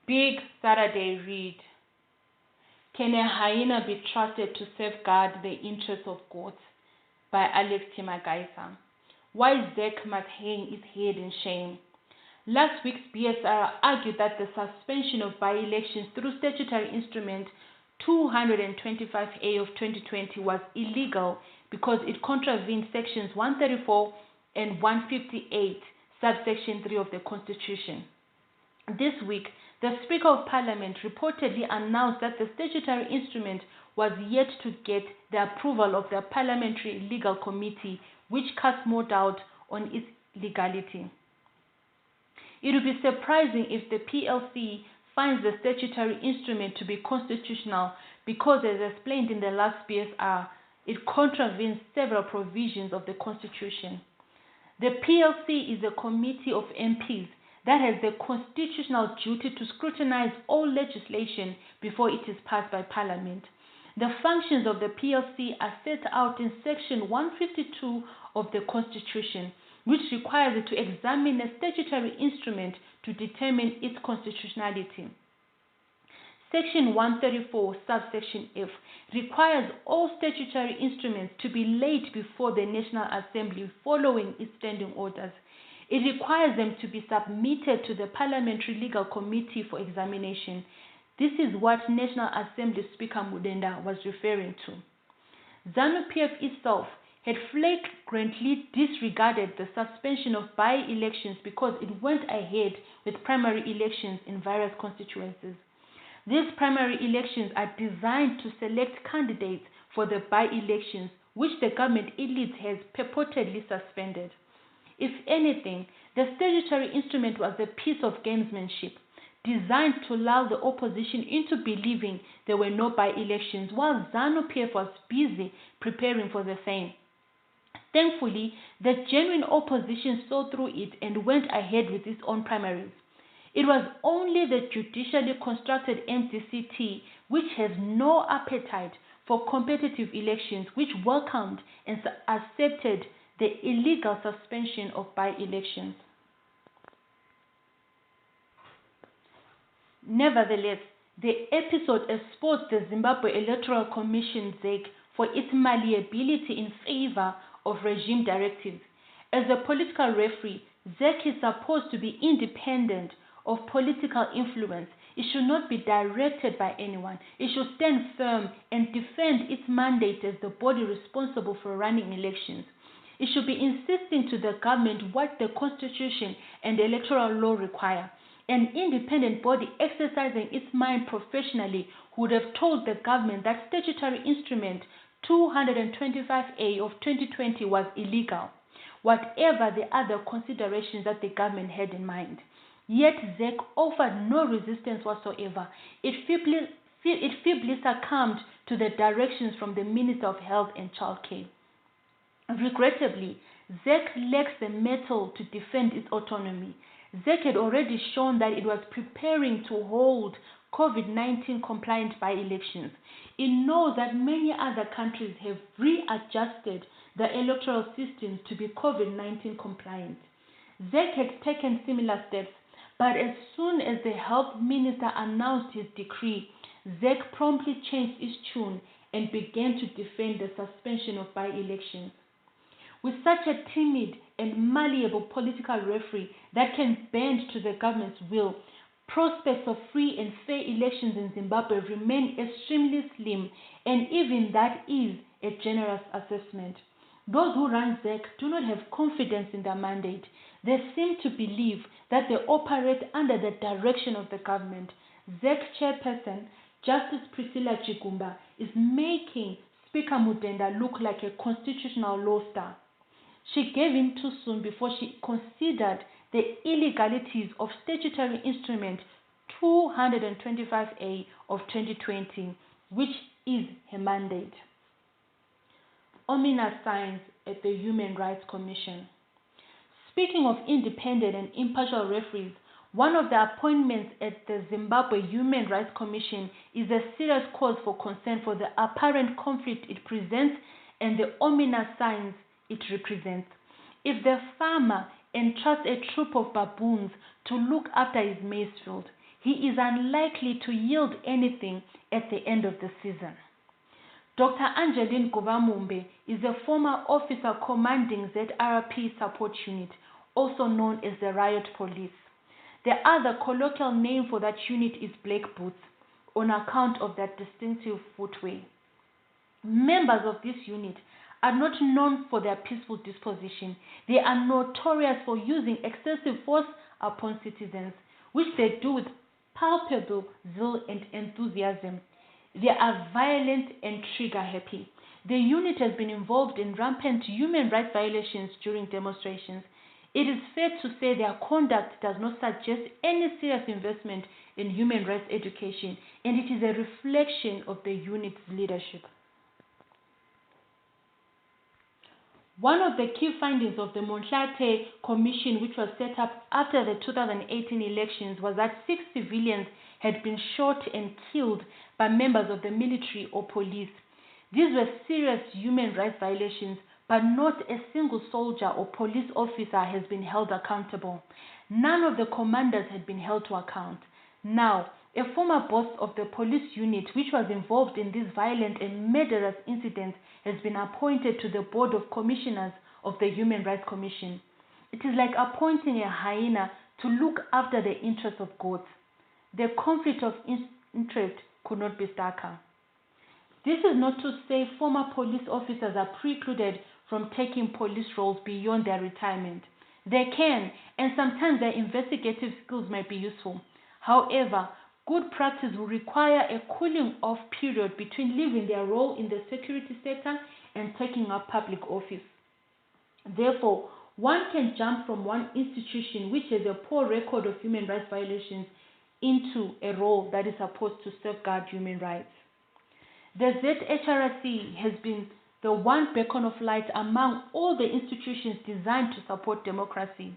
Big Saturday read. Can a hyena be trusted to safeguard the interests of goats? By Alex Timagaisa. Why ZEC must hang its head in shame. Last week's BSR argued that the suspension of by-elections through statutory instrument 225A of 2020 was illegal because it contravened sections 134 and 158, subsection 3 of the Constitution. This week, the Speaker of Parliament reportedly announced that the statutory instrument was yet to get the approval of the Parliamentary Legal Committee, which casts more doubt on its legality. It would be surprising if the PLC finds the statutory instrument to be constitutional because, as explained in the last BSR, it contravenes several provisions of the Constitution. The PLC is a committee of MPs that has the constitutional duty to scrutinize all legislation before it is passed by Parliament. The functions of the PLC are set out in Section 152 of the Constitution, which requires it to examine a statutory instrument to determine its constitutionality. Section 134, subsection F, requires all statutory instruments to be laid before the National Assembly following its standing orders. It requires them to be submitted to the Parliamentary Legal Committee for examination. This is what National Assembly Speaker Mudenda was referring to. ZANU-PF itself had flagrantly disregarded the suspension of by-elections because it went ahead with primary elections in various constituencies. These primary elections are designed to select candidates for the by-elections, which the government elite has purportedly suspended. If anything, the statutory instrument was a piece of gamesmanship designed to lull the opposition into believing there were no by-elections while ZANU-PF was busy preparing for the same. Thankfully, the genuine opposition saw through it and went ahead with its own primaries. It was only the judicially constructed MDCT, which has no appetite for competitive elections, which welcomed and accepted the illegal suspension of by-elections. Nevertheless, the episode exposed the Zimbabwe Electoral Commission ZEC for its malleability in favor of regime directives. As a political referee, ZEC is supposed to be independent of political influence. It should not be directed by anyone. It should stand firm and defend its mandate as the body responsible for running elections. It should be insisting to the government what the Constitution and electoral law require. An independent body exercising its mind professionally would have told the government that statutory instrument 225A of 2020 was illegal, whatever the other considerations that the government had in mind. Yet ZEC offered no resistance whatsoever. It feebly succumbed to the directions from the Minister of Health and Child Care. Regrettably, ZEC lacks the mettle to defend its autonomy. ZEC had already shown that it was preparing to hold COVID-19 compliant by-elections. It knows that many other countries have readjusted the electoral systems to be COVID-19 compliant. ZEC had taken similar steps, but as soon as the health minister announced his decree, ZEC promptly changed its tune and began to defend the suspension of by-elections. With such a timid and malleable political referee that can bend to the government's will, prospects of free and fair elections in Zimbabwe remain extremely slim, and even that is a generous assessment. Those who run ZEC do not have confidence in their mandate. They seem to believe that they operate under the direction of the government. ZEC chairperson Justice Priscilla Chigumba is making Speaker Mudenda look like a constitutional law star. She gave in too soon before she considered the illegalities of statutory instrument 225A of 2020, which is her mandate. Ominous signs at the Human Rights Commission. Speaking of independent and impartial referees, one of the appointments at the Zimbabwe Human Rights Commission is a serious cause for concern for the apparent conflict it presents and the ominous signs it represents. If the farmer entrusts a troop of baboons to look after his maize field, he is unlikely to yield anything at the end of the season. Dr. Angeline Guvamumbe is a former officer commanding ZRP Support Unit, also known as the Riot Police. The other colloquial name for that unit is Black Boots, on account of their distinctive footwear. Members of this unit are not known for their peaceful disposition. They are notorious for using excessive force upon citizens, which they do with palpable zeal and enthusiasm. They are violent and trigger-happy. The unit has been involved in rampant human rights violations during demonstrations. It is fair to say their conduct does not suggest any serious investment in human rights education, and it is a reflection of the unit's leadership. One of the key findings of the Motlate Commission, which was set up after the 2018 elections, was that 6 civilians had been shot and killed by members of the military or police. These were serious human rights violations, but not a single soldier or police officer has been held accountable. None of the commanders had been held to account. Now, a former boss of the police unit, which was involved in these violent and murderous incidents, has been appointed to the Board of Commissioners of the Human Rights Commission. It is like appointing a hyena to look after the interests of goats. The conflict of interest could not be starker. This is not to say former police officers are precluded from taking police roles beyond their retirement. They can, and sometimes their investigative skills might be useful. However, good practice will require a cooling off period between leaving their role in the security sector and taking up public office. Therefore, one can jump from one institution which has a poor record of human rights violations into a role that is supposed to safeguard human rights. The ZHRC has been the one beacon of light among all the institutions designed to support democracy.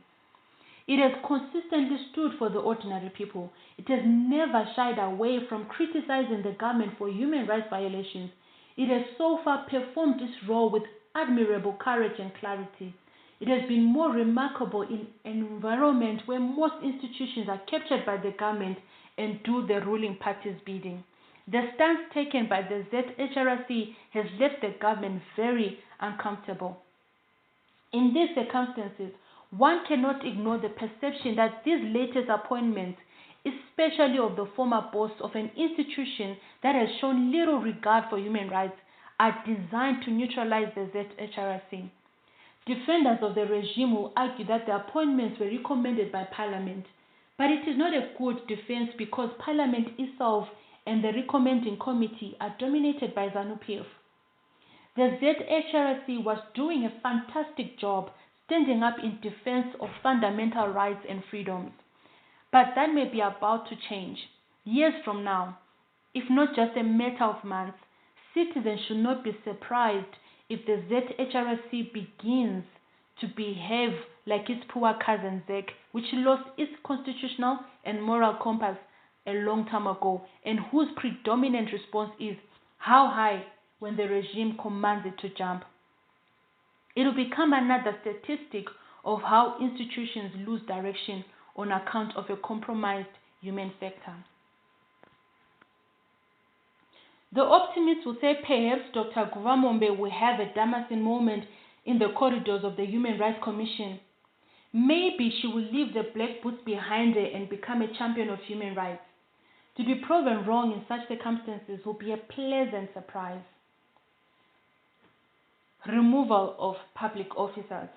It has consistently stood for the ordinary people. It has never shied away from criticizing the government for human rights violations. It has so far performed this role with admirable courage and clarity. It has been more remarkable in an environment where most institutions are captured by the government and do the ruling party's bidding. The stance taken by the ZHRC has left the government very uncomfortable. In these circumstances, one cannot ignore the perception that these latest appointments, especially of the former boss of an institution that has shown little regard for human rights, are designed to neutralize the ZHRC. Defenders of the regime will argue that the appointments were recommended by Parliament, but it is not a good defense because Parliament itself and the recommending committee are dominated by ZANU-PF. The ZHRC was doing a fantastic job standing up in defense of fundamental rights and freedoms. But that may be about to change. Years from now, if not just a matter of months, citizens should not be surprised if the ZHRC begins to behave like its poor cousin ZEC, which lost its constitutional and moral compass a long time ago, and whose predominant response is how high when the regime commands it to jump. It will become another statistic of how institutions lose direction on account of a compromised human sector. The optimists will say perhaps Dr. Guvamumbe will have a Damascene moment in the corridors of the Human Rights Commission. Maybe she will leave the black boots behind her and become a champion of human rights. To be proven wrong in such circumstances will be a pleasant surprise. Removal of public officers.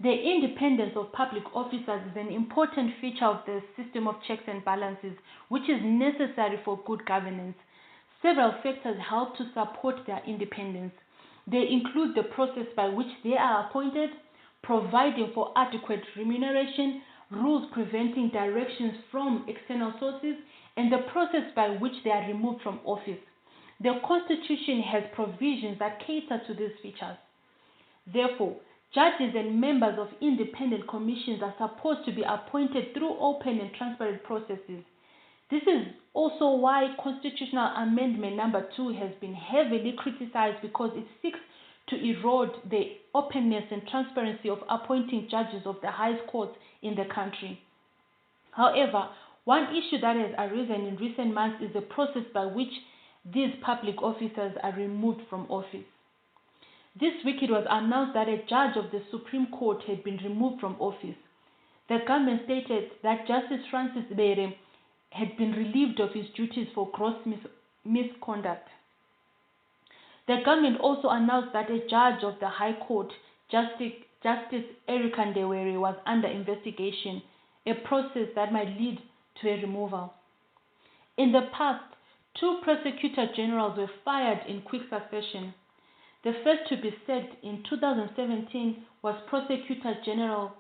The independence of public officers is an important feature of the system of checks and balances, which is necessary for good governance. Several factors help to support their independence. They include the process by which they are appointed, providing for adequate remuneration, rules preventing directions from external sources, and the process by which they are removed from office. The Constitution has provisions that cater to these features. Therefore, judges and members of independent commissions are supposed to be appointed through open and transparent processes. This is also why Constitutional Amendment number 2 has been heavily criticized because it seeks to erode the openness and transparency of appointing judges of the highest courts in the country. However, One issue that has arisen in recent months is the process by which these public officers are removed from office. This week it was announced that a judge of the Supreme Court had been removed from office. The government stated that Justice Francis Bere had been relieved of his duties for gross misconduct. The government also announced that a judge of the High Court, Justice Erica Ndewere, was under investigation, a process that might lead to a removal. In the past, 2 prosecutor generals were fired in quick succession. The first to be sacked in 2017 was Prosecutor General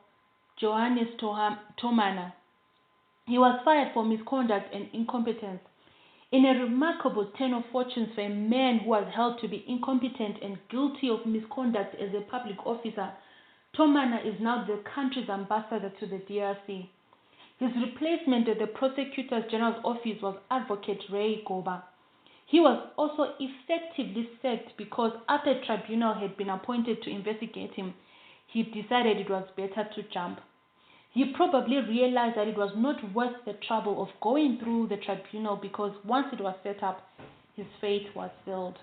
Johannes Tomana. He was fired for misconduct and incompetence. In a remarkable turn of fortunes for a man who was held to be incompetent and guilty of misconduct as a public officer, Tomana is now the country's ambassador to the DRC. His replacement at the Prosecutor General's office was Advocate Ray Goba. He was also effectively sacked because after a tribunal had been appointed to investigate him, he decided it was better to jump. He probably realized that it was not worth the trouble of going through the tribunal because once it was set up, his fate was sealed.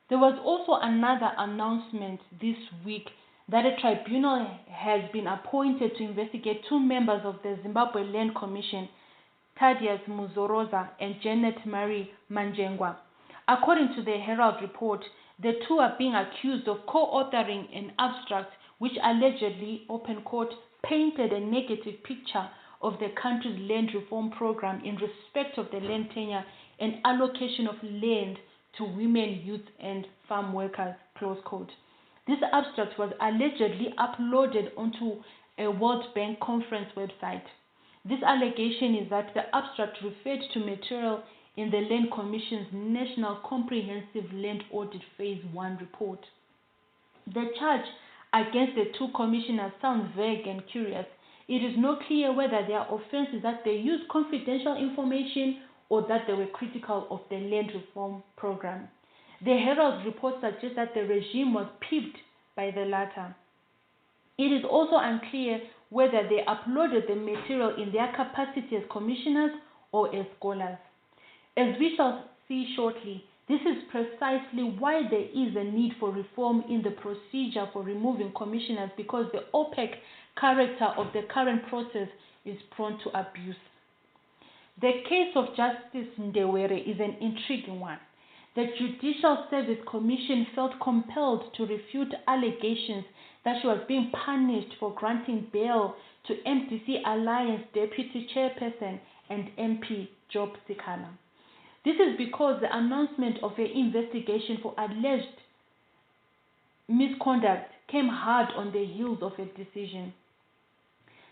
There was also another announcement this week that a tribunal has been appointed to investigate 2 members of the Zimbabwe Electoral Commission, Thaddeus Muzoroza and Janet Marie Manjengwa. According to the Herald report, the 2 are being accused of co-authoring an abstract which allegedly, open quote, painted a negative picture of the country's land reform program in respect of the land tenure and allocation of land to women, youth, and farm workers, close quote. This abstract was allegedly uploaded onto a World Bank conference website. This allegation is that the abstract referred to material in the Land Commission's National Comprehensive Land Audit Phase 1 report. The charge against the 2 commissioners sounds vague and curious. It is not clear whether their offense is that they used confidential information or that they were critical of the land reform program. The Herald report suggests that the regime was peeved by the latter. It is also unclear whether they uploaded the material in their capacity as commissioners or as scholars. As we shall see shortly, this is precisely why there is a need for reform in the procedure for removing commissioners, because the opaque character of the current process is prone to abuse. The case of Justice Ndewere is an intriguing one. The Judicial Service Commission felt compelled to refute allegations that she was being punished for granting bail to MDC Alliance Deputy Chairperson and MP Job Sikana. This is because the announcement of an investigation for alleged misconduct came hard on the heels of a decision.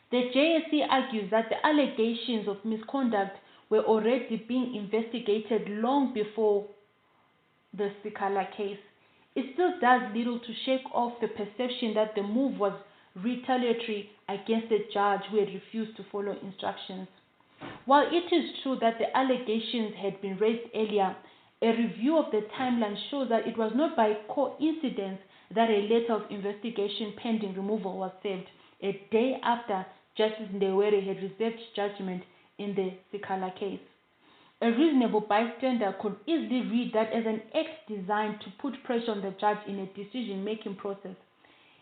The JSC argues that the allegations of misconduct were already being investigated long before the Sikala case. It still does little to shake off the perception that the move was retaliatory against the judge who had refused to follow instructions. While it is true that the allegations had been raised earlier, a review of the timeline shows that it was not by coincidence that a letter of investigation pending removal was served a day after Justice Ndewere had reserved judgment in the Sikala case. A reasonable bystander could easily read that as an act designed to put pressure on the judge in a decision-making process.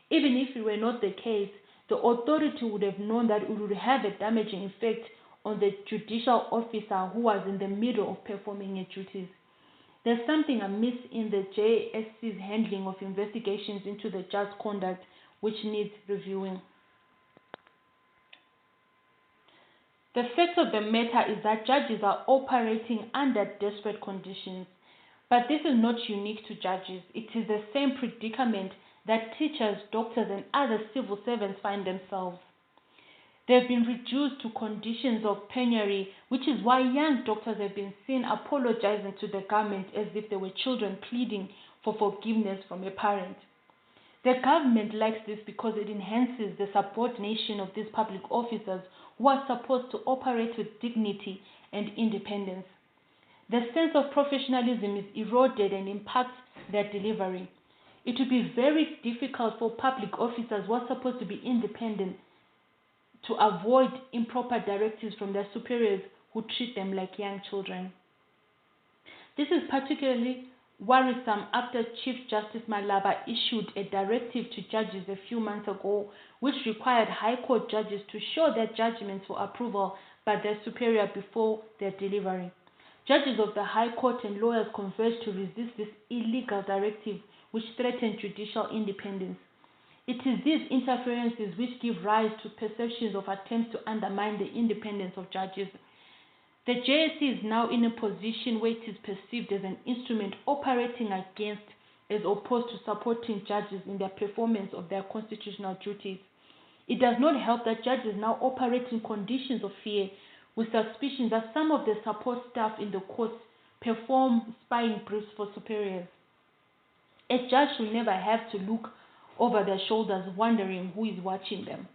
Even if it were not the case, the authority would have known that it would have a damaging effect on the judicial officer who was in the middle of performing his duties. There's something amiss in the JSC's handling of investigations into the judge's conduct which needs reviewing. The fact of the matter is that judges are operating under desperate conditions, but this is not unique to judges. It is the same predicament that teachers, doctors, and other civil servants find themselves. They have been reduced to conditions of penury, which is why young doctors have been seen apologizing to the government as if they were children pleading for forgiveness from a parent. The government likes this because it enhances the subordination of these public officers who are supposed to operate with dignity and independence. The sense of professionalism is eroded and impacts their delivery. It would be very difficult for public officers who are supposed to be independent to avoid improper directives from their superiors who treat them like young children. This is particularly worrisome after Chief Justice Malaba issued a directive to judges a few months ago, which required High Court judges to show their judgments for approval by their superior before their delivery. Judges of the High Court and lawyers converged to resist this illegal directive, which threatened judicial independence. It is these interferences which give rise to perceptions of attempts to undermine the independence of judges. The JSC is now in a position where it is perceived as an instrument operating against as opposed to supporting judges in their performance of their constitutional duties. It does not help that judges now operate in conditions of fear, with suspicion that some of the support staff in the courts perform spying briefs for superiors. A judge should never have to look over their shoulders wondering who is watching them.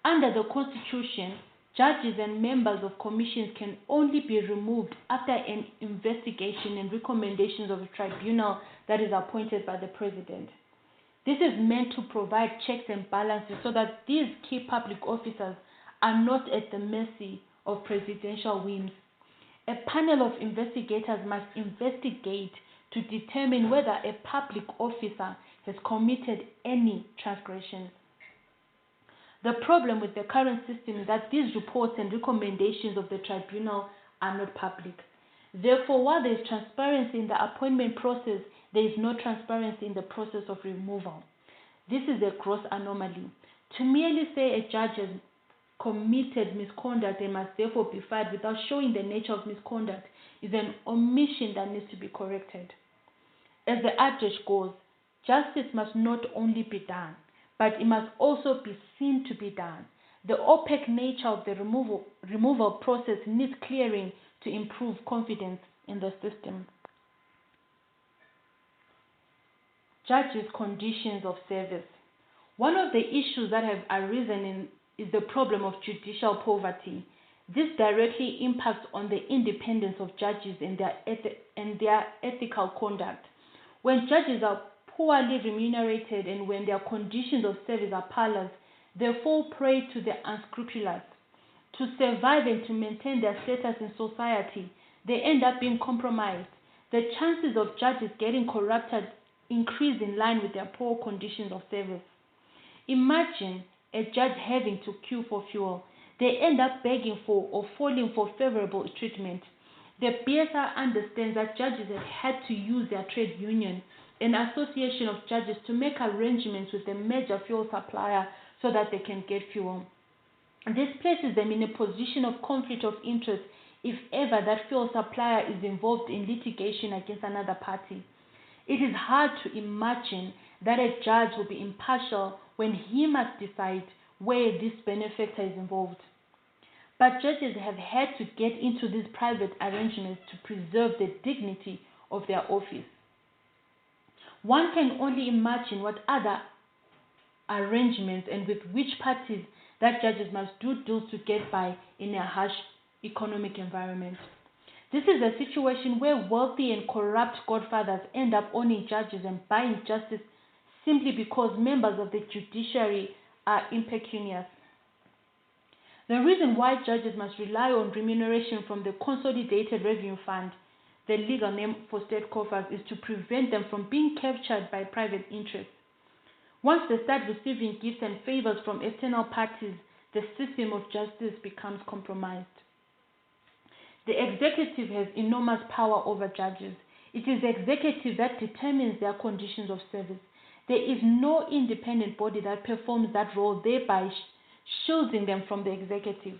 Under the Constitution, judges and members of commissions can only be removed after an investigation and recommendations of a tribunal that is appointed by the President. This is meant to provide checks and balances so that these key public officers are not at the mercy of presidential whims. A panel of investigators must investigate to determine whether a public officer has committed any transgressions. The problem with the current system is that these reports and recommendations of the tribunal are not public. Therefore, while there is transparency in the appointment process, there is no transparency in the process of removal. This is a gross anomaly. To merely say a judge has committed misconduct and must therefore be fired without showing the nature of misconduct is an omission that needs to be corrected. As the adage goes, justice must not only be done, but it must also be seen to be done. The opaque nature of the removal process needs clearing to improve confidence in the system. Judges' conditions of service. One of the issues that have arisen is the problem of judicial poverty. This directly impacts on the independence of judges and their ethical conduct. When judges are poorly remunerated and when their conditions of service are parlous, they fall prey to the unscrupulous. To survive and to maintain their status in society, they end up being compromised. The chances of judges getting corrupted increase in line with their poor conditions of service. Imagine a judge having to queue for fuel. They end up begging for or falling for favorable treatment. The BSR understands that judges have had to use their trade union, an association of judges, to make arrangements with the major fuel supplier so that they can get fuel. This places them in a position of conflict of interest if ever that fuel supplier is involved in litigation against another party. It is hard to imagine that a judge will be impartial when he must decide where this benefactor is involved. But judges have had to get into these private arrangements to preserve the dignity of their office. One can only imagine what other arrangements and with which parties that judges must do deals to get by in a harsh economic environment. This is a situation where wealthy and corrupt godfathers end up owning judges and buying justice simply because members of the judiciary are impecunious. The reason why judges must rely on remuneration from the Consolidated Revenue Fund, the legal name for state coffers, is to prevent them from being captured by private interests. Once they start receiving gifts and favors from external parties, the system of justice becomes compromised. The executive has enormous power over judges. It is the executive that determines their conditions of service. There is no independent body that performs that role, thereby shielding them from the executive.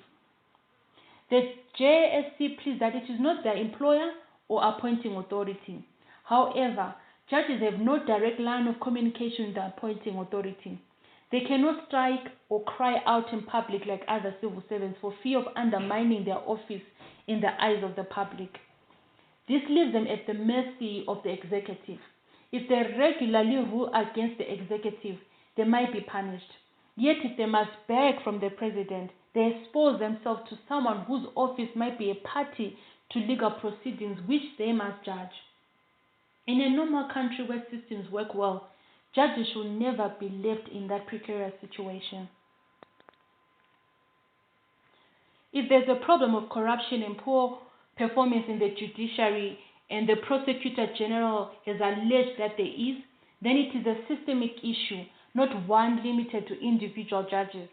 The JSC pleads that it is not their employer or appointing authority. However, judges have no direct line of communication with the appointing authority. They cannot strike or cry out in public like other civil servants for fear of undermining their office in the eyes of the public. This leaves them at the mercy of the executive. If they regularly rule against the executive, they might be punished. Yet if they must beg from the president, they expose themselves to someone whose office might be a party to legal proceedings which they must judge. In a normal country where systems work well, judges should never be left in that precarious situation. If there's a problem of corruption and poor performance in the judiciary, and the prosecutor general has alleged that there is, then it is a systemic issue, not one limited to individual judges.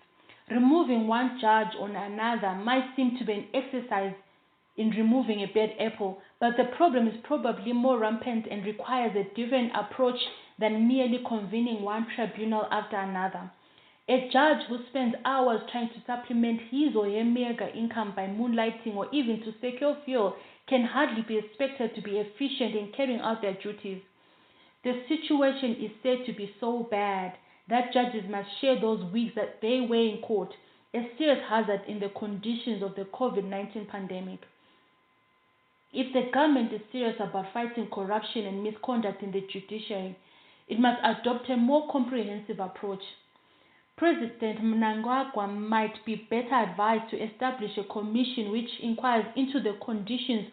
Removing one judge on another might seem to be an exercise in removing a bad apple, but the problem is probably more rampant and requires a different approach than merely convening one tribunal after another. A judge who spends hours trying to supplement his or her meager income by moonlighting or even to secure fuel can hardly be expected to be efficient in carrying out their duties. The situation is said to be so bad that judges must share those weeks that they were in court, a serious hazard in the conditions of the COVID-19 pandemic. If the government is serious about fighting corruption and misconduct in the judiciary, it must adopt a more comprehensive approach. President Mnangagwa might be better advised to establish a commission which inquires into the conditions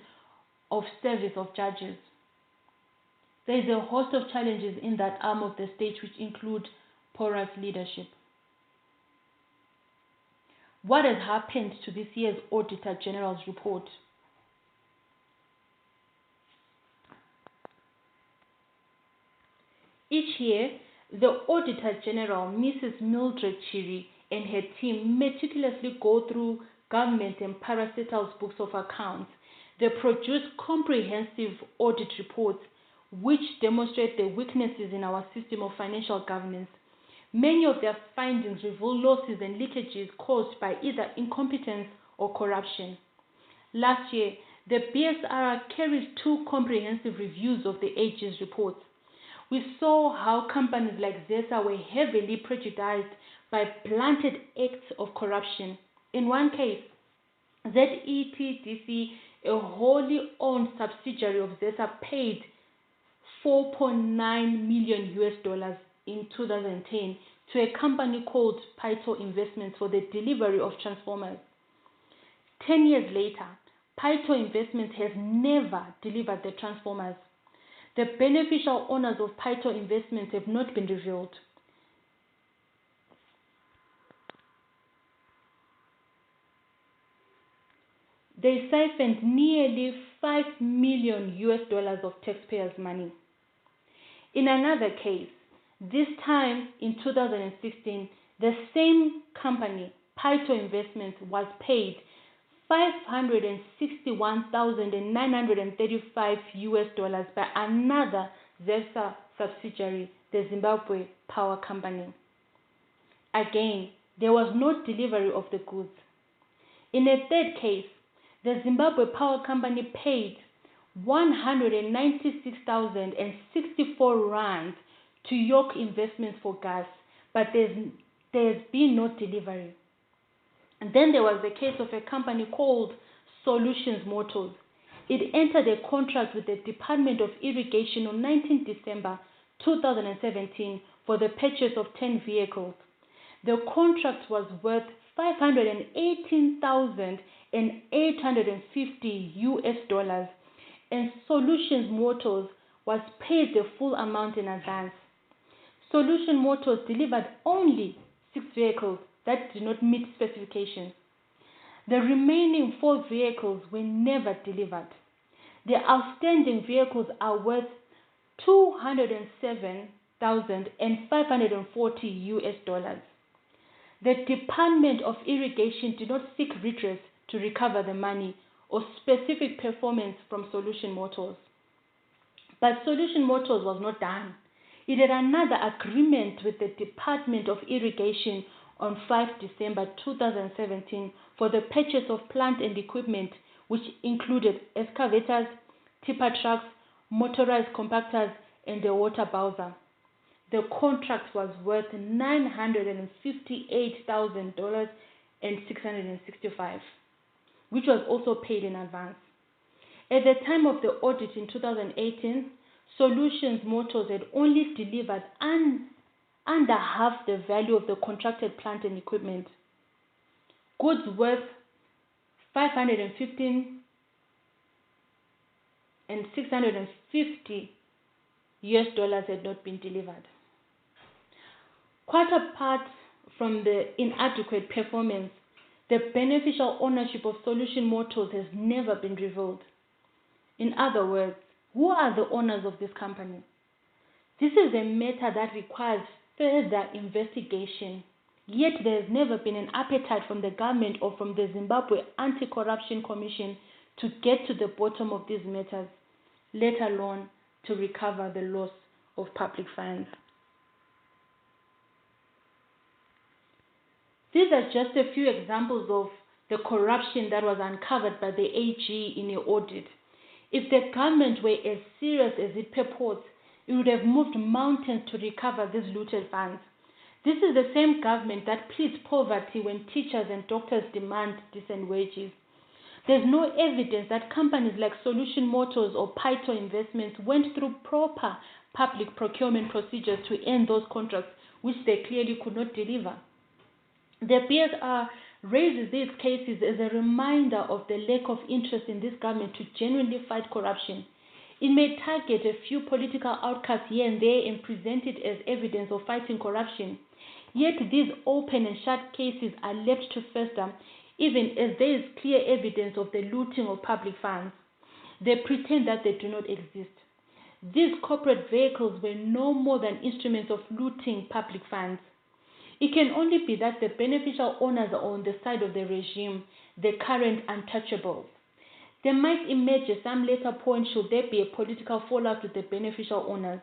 of service of judges. There is a host of challenges in that arm of the state which include porous leadership. What has happened to this year's Auditor General's report? Each year, the Auditor General, Mrs. Mildred Chiri, and her team meticulously go through government and parastatals' books of accounts. They produce comprehensive audit reports which demonstrate the weaknesses in our system of financial governance. Many of their findings reveal losses and leakages caused by either incompetence or corruption. Last year, the BSR carried 2 comprehensive reviews of the AG's reports. We saw how companies like ZESA were heavily prejudiced by blunted acts of corruption. In one case, ZETDC, a wholly owned subsidiary of ZESA, paid $4.9 million in 2010 to a company called Paito Investments for the delivery of transformers. 10 years later, Paito Investments has never delivered the transformers. The beneficial owners of Paito Investments have not been revealed. They siphoned nearly $5 million of taxpayers' money. In another case, this time in 2016, the same company, Paito Investments, was paid $561,935 by another ZESA subsidiary, the Zimbabwe Power Company. Again, there was no delivery of the goods. In a third case, the Zimbabwe Power Company paid 196,064 rand to York Investments for gas, but there's been no delivery. And then there was the case of a company called Solutions Motors. It entered a contract with the Department of Irrigation on 19 December 2017 for the purchase of 10 vehicles. The contract was worth $518,850 and Solutions Motors was paid the full amount in advance. Solution Motors delivered only 6 vehicles that did not meet specifications. The remaining 4 vehicles were never delivered. The outstanding vehicles are worth $207,540. The Department of Irrigation did not seek redress to recover the money or specific performance from Solution Motors. But Solution Motors was not done. It had another agreement with the Department of Irrigation on 5 December 2017 for the purchase of plant and equipment which included excavators, tipper trucks, motorized compactors, and a water bowser. The contract was worth $958,665, which was also paid in advance. At the time of the audit in 2018, Solutions Motors had only delivered under half the value of the contracted plant and equipment. Goods worth $515,650 had not been delivered. Quite apart from the inadequate performance, The beneficial ownership of Solution Motors has never been revealed. In other words, who are the owners of this company? This is a matter that requires further investigation. Yet there has never been an appetite from the government or from the Zimbabwe Anti-Corruption Commission to get to the bottom of these matters, let alone to recover the loss of public funds. These are just a few examples of the corruption that was uncovered by the AG in an audit. If the government were as serious as it purports, it would have moved mountains to recover these looted funds. This is the same government that pleads poverty when teachers and doctors demand decent wages. There's no evidence that companies like Solution Motors or Python Investments went through proper public procurement procedures to end those contracts, which they clearly could not deliver. The BSR raises these cases as a reminder of the lack of interest in this government to genuinely fight corruption. It may target a few political outcasts here and there and present it as evidence of fighting corruption. Yet these open and shut cases are left to fester, even as there is clear evidence of the looting of public funds. They pretend that they do not exist. These corporate vehicles were no more than instruments of looting public funds. It can only be that the beneficial owners are on the side of the regime, the current untouchables. They might emerge at some later point should there be a political fallout with the beneficial owners.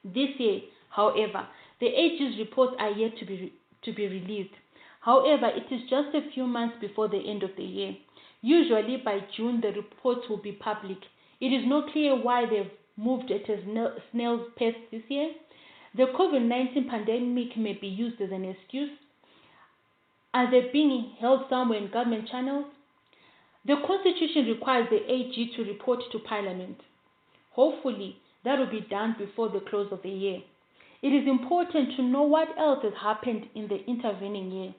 This year, however, the AG's reports are yet to be released. However, it is just a few months before the end of the year. Usually by June, the reports will be public. It is not clear why they've moved at a snail's pace this year. The COVID-19 pandemic may be used as an excuse. Are they being held somewhere in government channels? The Constitution requires the AG to report to Parliament. Hopefully, that will be done before the close of the year. It is important to know what else has happened in the intervening year.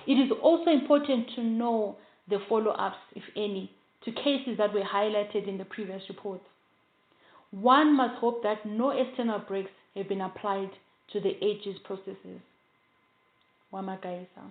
It is also important to know the follow-ups, if any, to cases that were highlighted in the previous reports. One must hope that no external brakes have been applied to the AG's processes. Wamagaisa.